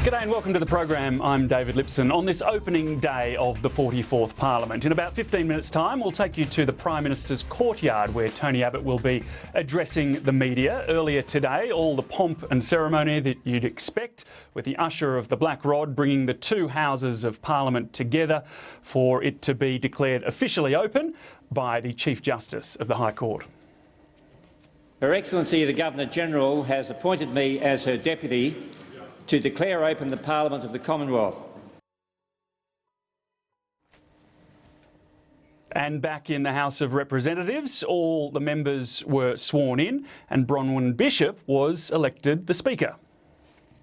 G'day and welcome to the program. I'm David Lipson. On this opening day of the 44th Parliament, in about 15 minutes' time, we'll take you to the Prime Minister's courtyard where Tony Abbott will be addressing the media. Earlier today, all the pomp and ceremony that you'd expect, with the usher of the Black Rod bringing the two houses of Parliament together for it to be declared officially open by the Chief Justice of the High Court. Her Excellency the Governor-General has appointed me as her deputy to declare open the Parliament of the Commonwealth. And back in the House of Representatives, all the members were sworn in and Bronwyn Bishop was elected the Speaker.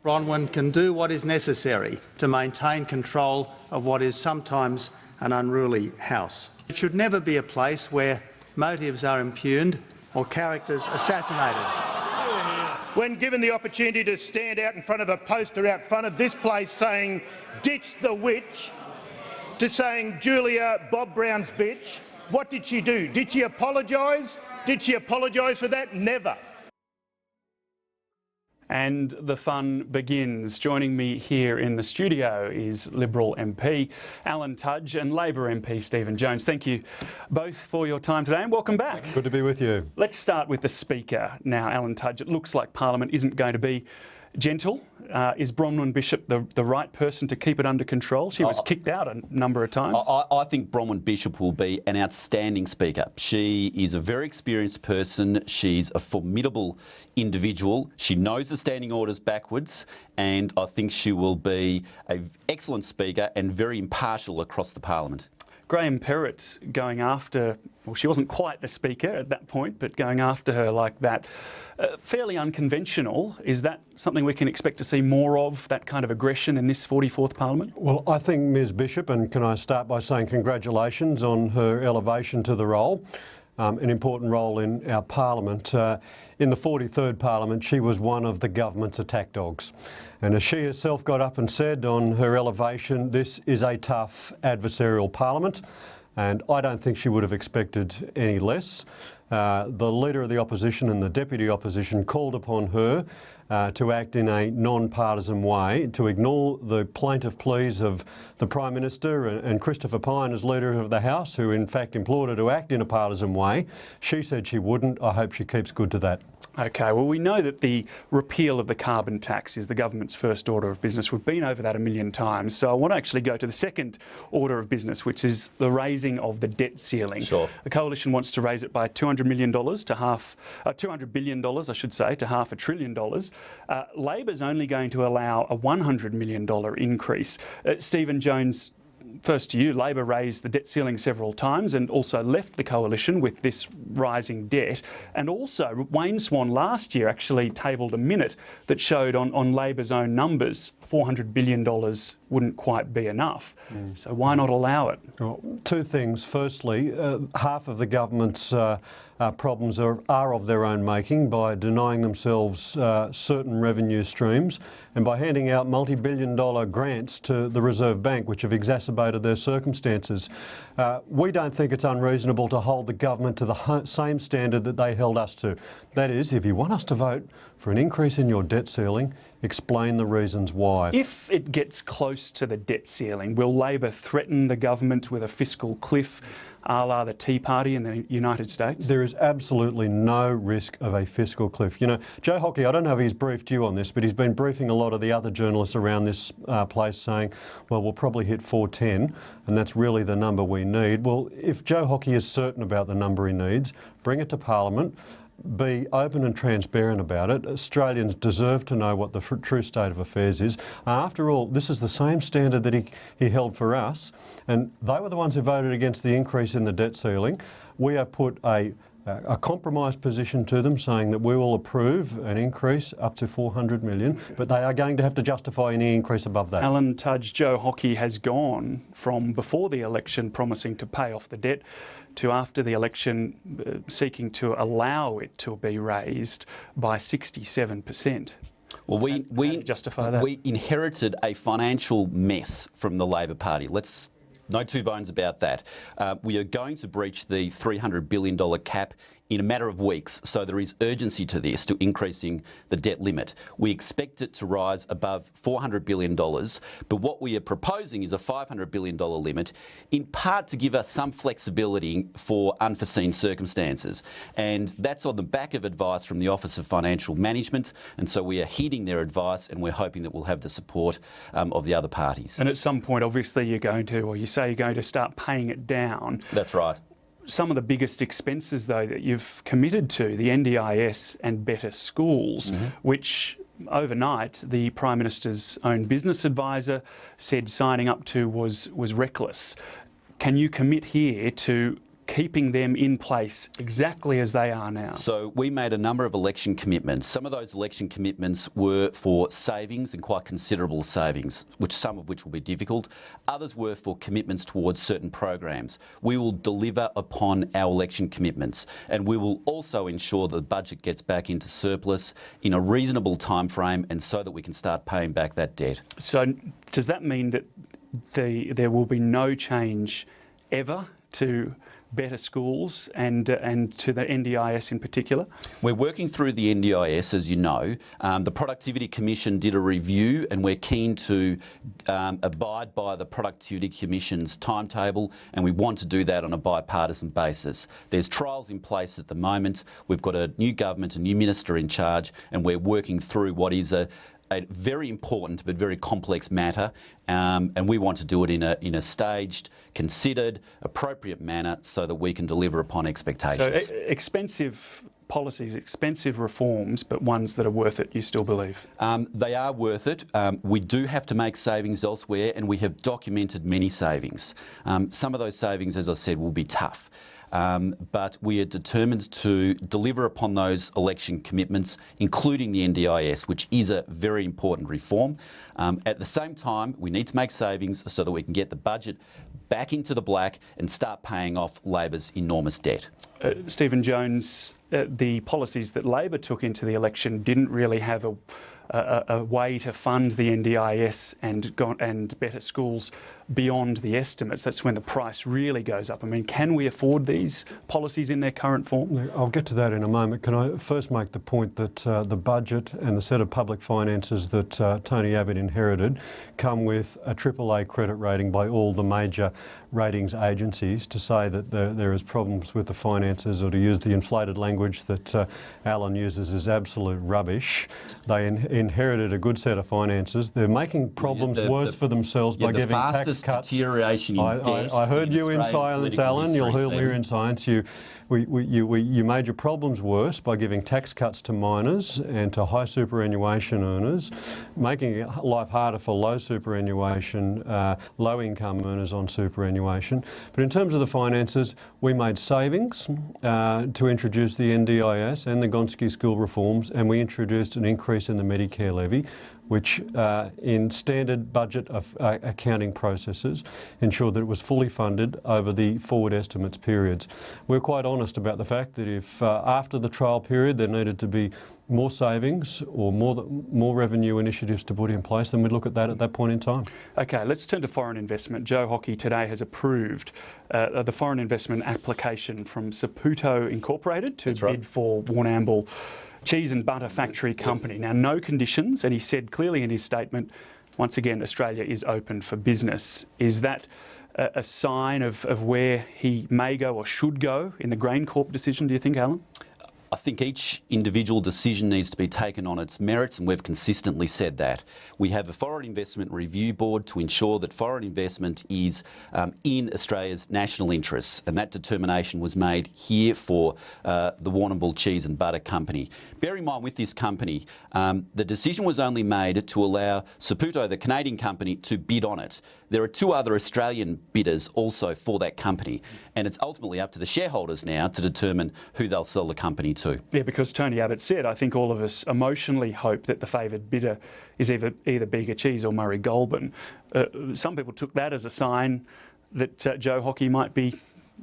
Bronwyn can do what is necessary to maintain control of what is sometimes an unruly House. It should never be a place where motives are impugned or characters assassinated. When given the opportunity to stand out in front of a poster out front of this place saying, "Ditch the witch," to saying, "Julia, Bob Brown's bitch," what did she do? Did she apologise? Did she apologise for that? Never. And the fun begins. Joining me here in the studio is Liberal MP Alan Tudge and Labor MP Stephen Jones. Thank you both for your time today and welcome back. Good to be with you. Let's start with the Speaker now, Alan Tudge. It looks like Parliament isn't going to be gentle. Is Bronwyn Bishop the right person to keep it under control? She was kicked out a number of times. I think Bronwyn Bishop will be an outstanding Speaker. She is a very experienced person. She's a formidable individual. She knows the standing orders backwards, and I think she will be an excellent Speaker and very impartial across the Parliament. Graham Perrott going after, well, she wasn't quite the Speaker at that point, but going after her like that, fairly unconventional. Is that something we can expect to see more of, that kind of aggression in this 44th Parliament? Well, I think Ms Bishop, and can I start by saying congratulations on her elevation to the role, an important role in our Parliament. In the 43rd Parliament, she was one of the government's attack dogs. And as she herself got up and said on her elevation, this is a tough adversarial Parliament, and I don't think she would have expected any less. The Leader of the Opposition and the Deputy Opposition called upon her to act in a non-partisan way, to ignore the plaintive pleas of the Prime Minister and Christopher Pyne as Leader of the House, who in fact implored her to act in a partisan way. She said she wouldn't. I hope she keeps good to that. OK, well, we know that the repeal of the carbon tax is the government's first order of business. We've been over that a million times. So I want to actually go to the second order of business, which is the raising of the debt ceiling. Sure. The Coalition wants to raise it by $200 million to $200 billion, I should say, to $500 billion. Labor's only going to allow a $100 million increase. Stephen Jones, first to you. Labor raised the debt ceiling several times and also left the Coalition with this rising debt. And also, Wayne Swan last year actually tabled a minute that showed on Labor's own numbers, $400 billion wouldn't quite be enough. So why not allow it? Well, two things. Firstly, half of the government's problems are of their own making by denying themselves certain revenue streams and by handing out multi-billion-dollar grants to the Reserve Bank, which have exacerbated their circumstances. We don't think it's unreasonable to hold the government to the same standard that they held us to. That is, if you want us to vote for an increase in your debt ceiling, explain the reasons why. If it gets close to the debt ceiling, will Labor threaten the government with a fiscal cliff a la the Tea Party in the United States? There is absolutely no risk of a fiscal cliff. You know, Joe Hockey, I don't know if he's briefed you on this, but he's been briefing a lot of the other journalists around this place saying, well, we'll probably hit 410 and that's really the number we need. Well, if Joe Hockey is certain about the number he needs, bring it to Parliament. Be open and transparent about it. Australians deserve to know what the true state of affairs is. After all, this is the same standard that he held for us, and they were the ones who voted against the increase in the debt ceiling. We have put a compromise position to them saying that we will approve an increase up to $400 million, but they are going to have to justify any increase above that. Alan Tudge, Joe Hockey has gone from before the election promising to pay off the debt to after the election seeking to allow it to be raised by 67%. Well, we justify that. We inherited a financial mess from the Labor Party. No two bones about that. We are going to breach the $300 billion cap in a matter of weeks, so there is urgency to this, to increasing the debt limit. We expect it to rise above $400 billion, but what we are proposing is a $500 billion limit, in part to give us some flexibility for unforeseen circumstances. And that's on the back of advice from the Office of Financial Management, and so we are heeding their advice, and we're hoping that we'll have the support of the other parties. And at some point, obviously, you're going to, or you say you're going to start paying it down. That's right. Some of the biggest expenses, though, that you've committed to, the NDIS and Better Schools, which overnight the Prime Minister's own business advisor said signing up to was reckless. Can you commit here to keeping them in place exactly as they are now? So we made a number of election commitments. Some of those election commitments were for savings, and quite considerable savings, some of which will be difficult. Others were for commitments towards certain programs. We will deliver upon our election commitments, and we will also ensure that the budget gets back into surplus in a reasonable time frame, and so that we can start paying back that debt. So does that mean that there will be no change ever to Better Schools and to the NDIS in particular? We're working through the NDIS, as you know. The Productivity Commission did a review, and we're keen to abide by the Productivity Commission's timetable, and we want to do that on a bipartisan basis. There's trials in place at the moment. We've got a new government, a new minister in charge, and we're working through what is a very important but very complex matter, and we want to do it in a staged, considered, appropriate manner so that we can deliver upon expectations. So expensive policies, expensive reforms, but ones that are worth it, you still believe? They are worth it. We do have to make savings elsewhere, and we have documented many savings. Some of those savings, as I said, will be tough. But we are determined to deliver upon those election commitments, including the NDIS, which is a very important reform. At the same time, we need to make savings so that we can get the budget back into the black and start paying off Labor's enormous debt. Stephen Jones, the policies that Labor took into the election didn't really have a way to fund the NDIS and Better Schools beyond the estimates. That's when the price really goes up. I mean, can we afford these policies in their current form? I'll get to that in a moment. Can I first make the point that the budget and the set of public finances that Tony Abbott inherited come with a AAA credit rating by all the major ratings agencies. To say that there is problems with the finances, or to use the inflated language that Alan uses, is absolute rubbish. They inherited a good set of finances. They're making problems worse for themselves by giving tax cuts. Deterioration in debt. I heard you in silence, Alan. You'll hear me in silence. You made your problems worse by giving tax cuts to miners and to high superannuation earners, making life harder for low superannuation, low-income earners on superannuation. But in terms of the finances, we made savings to introduce the NDIS and the Gonski school reforms, and we introduced an increase in the Medicare levy, which in standard budget accounting processes ensured that it was fully funded over the forward estimates periods. We're quite honest about the fact that if after the trial period there needed to be more savings or more revenue initiatives to put in place, then we'd look at that point in time. Okay, let's turn to foreign investment. Joe Hockey today has approved the foreign investment application from Saputo Incorporated to bid for Warrnambool Cheese and Butter Factory Company. Now, no conditions, and he said clearly in his statement, once again, Australia is open for business. Is that a sign of where he may go or should go in the GrainCorp decision, do you think, Alan? I think each individual decision needs to be taken on its merits, and we've consistently said that. We have a Foreign Investment Review Board to ensure that foreign investment is in Australia's national interests, and that determination was made here for the Warrnambool Cheese and Butter Company. Bear in mind, with this company, the decision was only made to allow Saputo, the Canadian company, to bid on it. There are two other Australian bidders also for that company, and it's ultimately up to the shareholders now to determine who they'll sell the company to. Yeah, because Tony Abbott said, I think all of us emotionally hope that the favoured bidder is either Bega Cheese or Murray Goulburn. Some people took that as a sign that Joe Hockey might be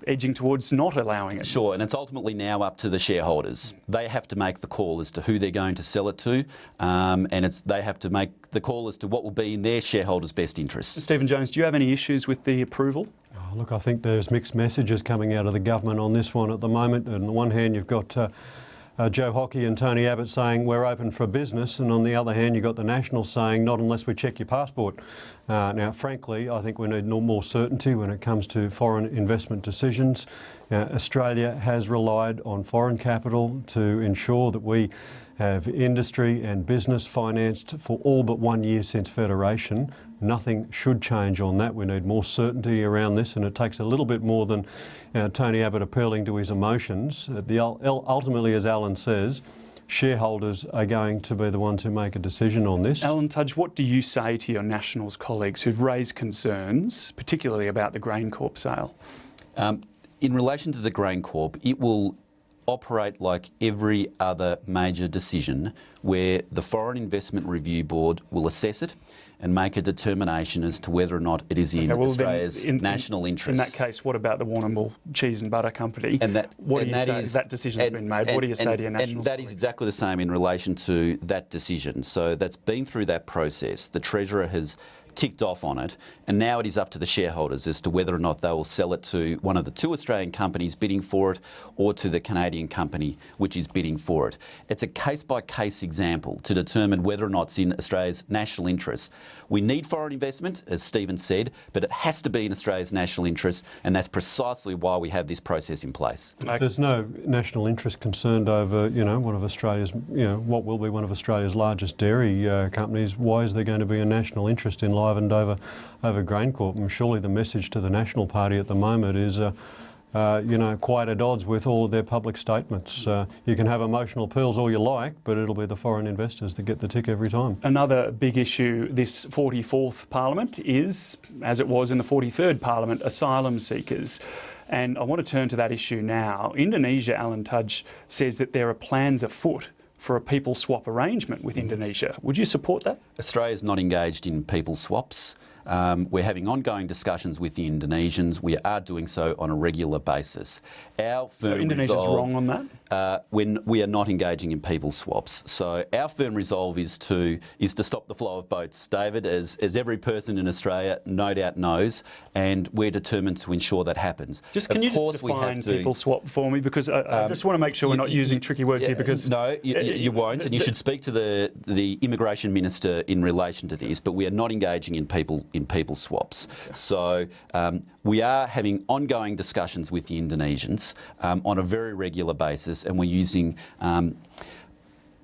edging towards not allowing it. Sure, and it's ultimately now up to the shareholders. They have to make the call as to who they're going to sell it to, and they have to make the call as to what will be in their shareholders' best interests. Stephen Jones, do you have any issues with the approval? Oh, look, I think there's mixed messages coming out of the government on this one at the moment. On the one hand, you've got Joe Hockey and Tony Abbott saying we're open for business, and on the other hand you've got the Nationals saying not unless we check your passport. Now frankly I think we need more certainty when it comes to foreign investment decisions. Australia has relied on foreign capital to ensure that we have industry and business financed for all but 1 year since Federation. Nothing should change on that. We need more certainty around this, and it takes a little bit more than Tony Abbott appealing to his emotions. Ultimately, as Alan says, shareholders are going to be the ones who make a decision on this. Alan Tudge, what do you say to your Nationals colleagues who've raised concerns, particularly about the GrainCorp sale? In relation to the GrainCorp, it will operate like every other major decision where the Foreign Investment Review Board will assess it and make a determination as to whether or not it is in Australia's national interest. In that case, what about the Warrnambool Cheese and Butter Company? And that, what and do you that say? is, that decision's been made. What do you say to your Nationals? And that is exactly the same in relation to that decision. So that's been through that process. The Treasurer has ticked off on it, and now it is up to the shareholders as to whether or not they will sell it to one of the two Australian companies bidding for it or to the Canadian company which is bidding for it. It's a case-by-case example to determine whether or not it's in Australia's national interest. We need foreign investment, as Stephen said, but it has to be in Australia's national interest, and that's precisely why we have this process in place. If there's no national interest concerned over, one of Australia's, what will be one of Australia's largest dairy companies, why is there going to be a national interest enlivened over GrainCorp? And surely the message to the National Party at the moment is, quite at odds with all of their public statements. You can have emotional appeals all you like, but it'll be the foreign investors that get the tick every time. Another big issue this 44th Parliament is, as it was in the 43rd Parliament, asylum seekers. And I want to turn to that issue now. Indonesia, Alan Tudge, says that there are plans afoot for a people swap arrangement with Indonesia. Would you support that? Australia is not engaged in people swaps. We're having ongoing discussions with the Indonesians. We are doing so on a regular basis. Our firm so Indonesia's resolve, wrong on that? When we are not engaging in people swaps. So our firm resolve is to stop the flow of boats, David, as every person in Australia no doubt knows, and we're determined to ensure that happens. Can you just define people swap for me? Because I just want to make sure we're not using tricky words here. Because no, you won't, and you should speak to the Immigration Minister in relation to this. But we are not engaging in people swaps. So we are having ongoing discussions with the Indonesians on a very regular basis, and we're using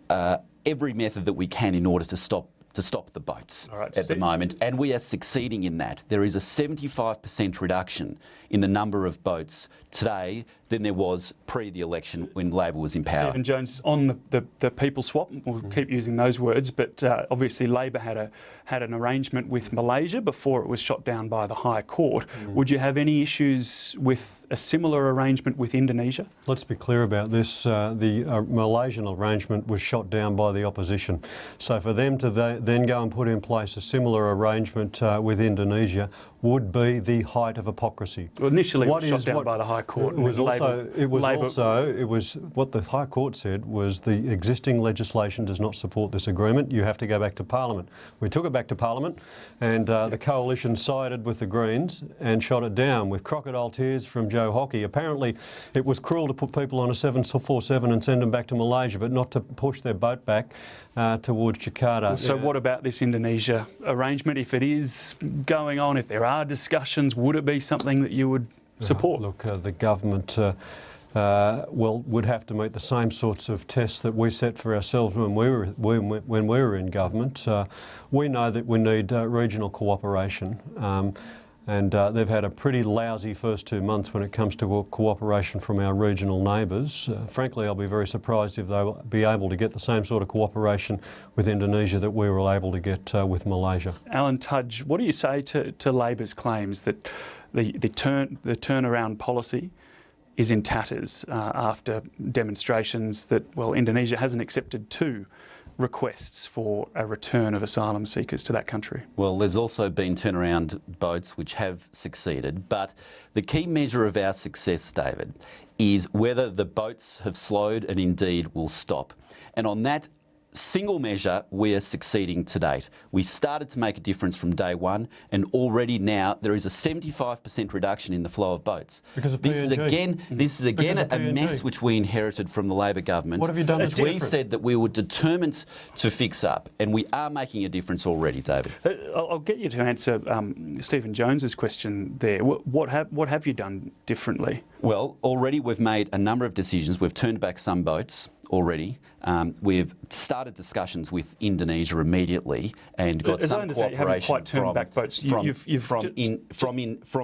every method that we can in order to stop the boats at the moment, and we are succeeding in that. There is a 75% reduction in the number of boats today than there was pre the election when Labor was in power. Stephen Jones, on the people swap, we'll keep using those words, but obviously Labor had an arrangement with Malaysia before it was shot down by the High Court. Would you have any issues with a similar arrangement with Indonesia? Let's be clear about this. The Malaysian arrangement was shot down by the opposition. So for them to then go and put in place a similar arrangement with Indonesia would be the height of hypocrisy. Well, initially it was shot down by the High Court. It was what the High Court said was the existing legislation does not support this agreement. You have to go back to Parliament. We took it back to Parliament, and the coalition sided with the Greens and shot it down with crocodile tears from Joe Hockey. Apparently it was cruel to put people on a 747 and send them back to Malaysia, but not to push their boat back towards Jakarta. So what about this Indonesia arrangement? If it is going on, if there are discussions, would it be something that you would support? Look, the government would have to meet the same sorts of tests that we set for ourselves when we were in government. We know that we need regional cooperation. And they've had a pretty lousy first 2 months when it comes to cooperation from our regional neighbours. Frankly, I'll be very surprised if they'll be able to get the same sort of cooperation with Indonesia that we were able to get with Malaysia. Alan Tudge, what do you say to Labor's claims that the turnaround policy is in tatters after demonstrations that, well, Indonesia hasn't accepted two requests for a return of asylum seekers to that country? Well, there's also been turnaround boats which have succeeded, but the key measure of our success, David, is whether the boats have slowed and indeed will stop. And on that single measure, we are succeeding to date. We started to make a difference from day one, and already now there is a 75% reduction in the flow of boats. Because of this is PNG. this is again a PNG. mess which we inherited from the Labor government. What have you done that's We different? said that we were determined to fix up, and we are making a difference already, David. I'll get you to answer Stephen Jones's question there. What have you done differently? Well, already we've made a number of decisions. We've turned back some boats already. We've started discussions with Indonesia immediately and got As I some understand, you haven't quite turned back boats. from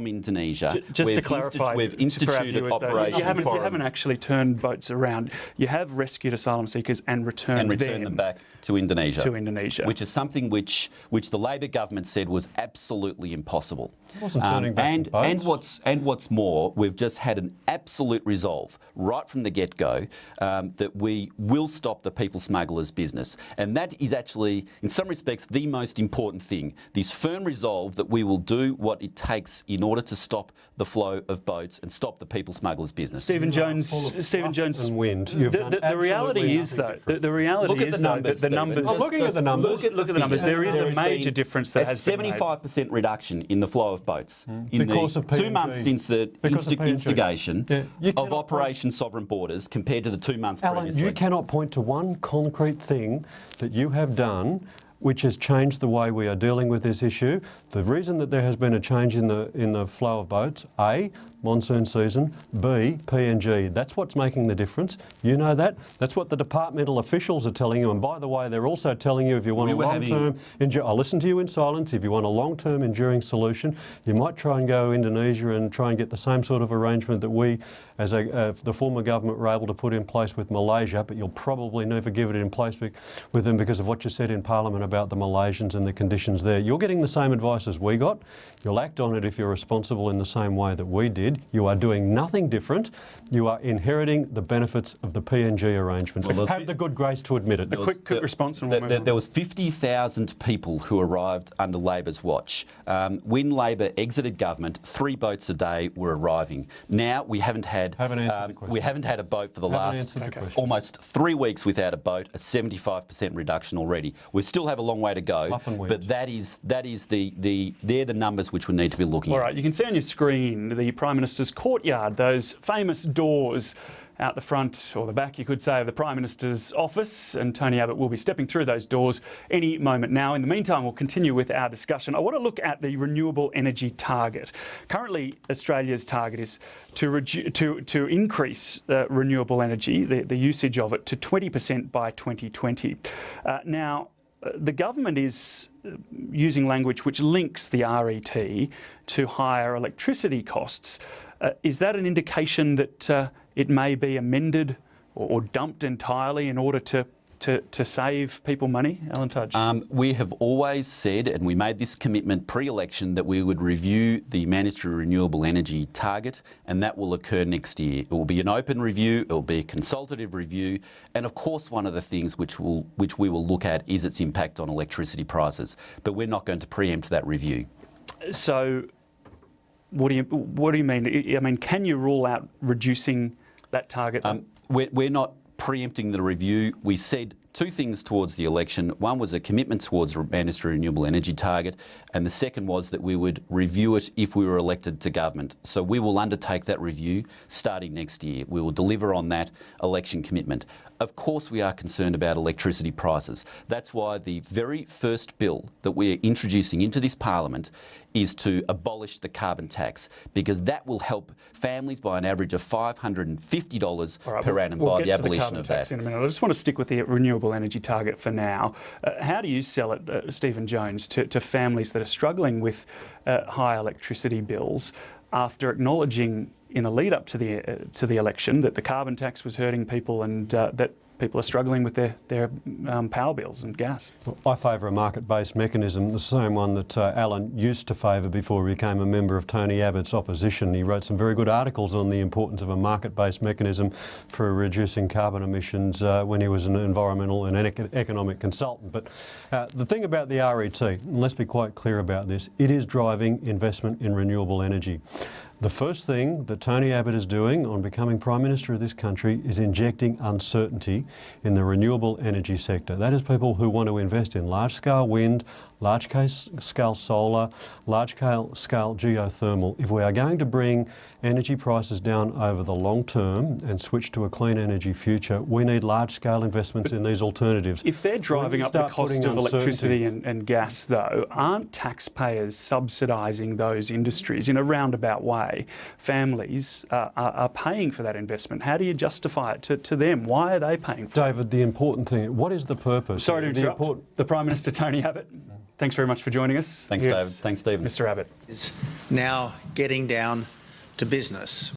Indonesia. Just to clarify, we've instituted you Operation haven't actually turned boats around. You have rescued asylum seekers and returned them back to Indonesia. Which is something which the Labor government said was absolutely impossible. It wasn't turning back boats. And what's more, we've just had an absolute resolve right from the get-go that we will stop the people smugglers' business. And that is actually, in some respects, the most important thing. This firm resolve that we will do what it takes in order to stop the flow of boats and stop the people smugglers' business. Stephen Jones. And wind. The reality is, though, the reality is that the numbers. I'm looking at the numbers. Look at the numbers. There is a major difference that has been made. 75% reduction in the flow of boats in Because the of PNG. 2 months since the Because of PNG. instigation You of cannot Operation Sovereign Borders compared to the 2 months Alan, previously. you cannot point to one concrete thing that you have done which has changed the way we are dealing with this issue. The reason that there has been a change in the flow of boats, A, monsoon season, B, PNG. That's what's making the difference. You know that. That's what the departmental officials are telling you. And by the way, they're also telling you if you want a long-term... I'll listen to you in silence. If you want a long-term enduring solution, you might try and go to Indonesia and try and get the same sort of arrangement that we, as the former government, were able to put in place with Malaysia, but you'll probably never give it in place with them because of what you said in Parliament about the Malaysians and the conditions there. You're getting the same advice as we got. You'll act on it if you're responsible in the same way that we did. You are doing nothing different. You are inheriting the benefits of the PNG arrangements. Have the good grace to admit it. A quick response and we'll move on. There was 50,000 people who arrived under Labor's watch. When Labor exited government, 3 boats a day were arriving. Now we haven't had we haven't had a boat for the last almost 3 weeks without a boat. A 75% reduction already. We still have a long way to go, but they're the numbers which we need to be looking at. All right, you can see on your screen the Prime Minister's courtyard, those famous doors out the front, or the back, you could say, of the Prime Minister's office, and Tony Abbott will be stepping through those doors any moment now. In the meantime, we'll continue with our discussion. I want to look at the renewable energy target. Currently, Australia's target is to increase renewable energy, the usage of it, to 20% by 2020. Now, the government is using language which links the RET to higher electricity costs. Is that an indication that it may be amended or dumped entirely in order to save people money? Alan Tudge. We have always said, and we made this commitment pre-election, that we would review the mandatory renewable energy target, and that will occur next year. It will be an open review, it will be a consultative review, and of course one of the things which we will look at is its impact on electricity prices. But we're not going to preempt that review. So, what do you mean? I mean, can you rule out reducing that target? We're not preempting the review. We said 2 things towards the election. One was a commitment towards a mandatory renewable energy target, and the second was that we would review it if we were elected to government. So we will undertake that review starting next year. We will deliver on that election commitment. Of course we are concerned about electricity prices. That's why the very first bill that we are introducing into this parliament is to abolish the carbon tax, because that will help families by an average of $550 per annum by the abolition of that. In a minute. I just want to stick with the renewable energy target for now. How do you sell it, Stephen Jones, to families that are struggling with high electricity bills after acknowledging in the lead up to the election that the carbon tax was hurting people and that people are struggling with their power bills and gas. I favour a market-based mechanism, the same one that Alan used to favour before he became a member of Tony Abbott's opposition. He wrote some very good articles on the importance of a market-based mechanism for reducing carbon emissions when he was an environmental and economic consultant. But the thing about the RET, and let's be quite clear about this, it is driving investment in renewable energy. The first thing that Tony Abbott is doing on becoming Prime Minister of this country is injecting uncertainty in the renewable energy sector. That is people who want to invest in large-scale wind, large-scale solar, large-scale geothermal. If we are going to bring energy prices down over the long term and switch to a clean energy future, we need large-scale investments in these alternatives. If they're driving up the cost of electricity and gas, though, aren't taxpayers subsidising those industries in a roundabout way? Families are paying for that investment. How do you justify it to them? Why are they paying for it? David, the important thing, what is the purpose? Sorry to interrupt. The Prime Minister, Tony Abbott, thanks very much for joining us. Thanks, David. Thanks, Stephen. Mr. Abbott. Is now getting down to business.